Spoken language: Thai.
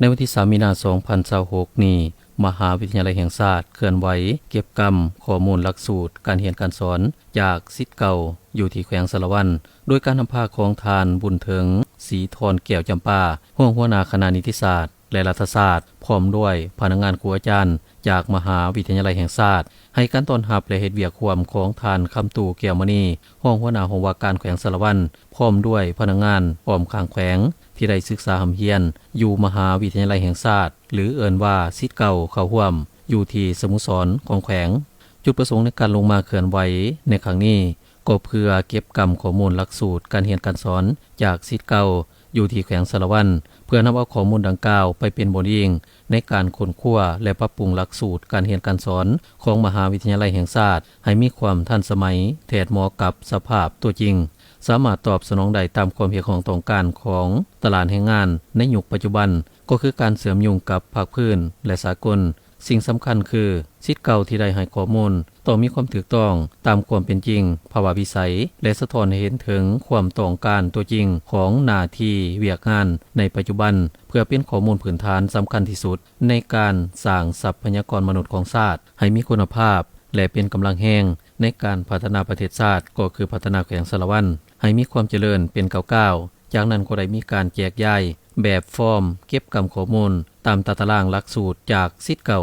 ในวันที่3 มีนาคม 2026 นี้มหาวิทยาลัยแห่งชาติเคลื่อนไหวเก็บกรรมข้อมูลหลักสูตรการเรียนการสอนจากศิษย์เก่าอยู่ที่แขวงสารวัตรโดยการนำพาของทานบุญเถิงศรีธรแก้วจำปาหัวหน้าคณะนิติศาสตร์และรัฐศาสตร์พร้อมด้วยพนักงานครูอาจารย์จากมหาวิทยาลัยแห่งชาติให้การต้อนรับและเฮ็ดเวียกร่วมของทานคำตู่แก้วมณีหัวหน้าว่าการแขวงสารวัตรพร้อมด้วยพนักงานอ้อมข้างแขวงที่ได้ศึกษาหำเฮียนอยู่มหาวิทยาลัยแห่งชาติหรือเอิ้นว่าศิษย์เก่าเข้าร่วมอยู่ที่สโมสรของแขวงจุดประสงค์ในการลงมาเคลื่อนไหวในครั้งนี้ก็เพื่อเก็บกรรมข้อมูลหลักสูตรการเรียนการสอนจากศิษย์เก่าอยู่ที่แขวงสารวัตรเพื่อนำเอาข้อมูลดังกล่าวไปเป็นบทเรียนในการค้นคว้าและปรับปรุงหลักสูตรการเรียนการสอนของมหาวิทยาลัยแห่งชาติให้มีความทันสมัยแทนเหมาะกับสภาพตัวจริงสามารถตอบสนองได้ตามความเห็นของต้องการของตลาดแรงงานในยุคปัจจุบันก็คือการเสริมโยงกับภาคพื้นและสากลสิ่งสำคัญคือศิษย์เก่าที่ได้ให้ข้อมูลต้องมีความถูกต้องตามความเป็นจริงภาวะวิสัยและสะท้อนให้เห็นถึงความต้องการตัวจริงของหน้าที่เวียกงานในปัจจุบันเพื่อเป็นข้อมูลพื้นฐานสำคัญที่สุดในการสร้างทรัพยากรมนุษย์ของชาติให้มีคุณภาพและเป็นกำลังแรงในการพัฒนาประเทศชาติก็คือพัฒนาแขวงสารวัตรให้มีความเจริญเป็นก้าวๆจากนั้นก็ได้มีการแจกย้ายแบบฟอร์มเก็บกรรมข้อมูลตามตารางหลักสูตรจากศิษย์เก่า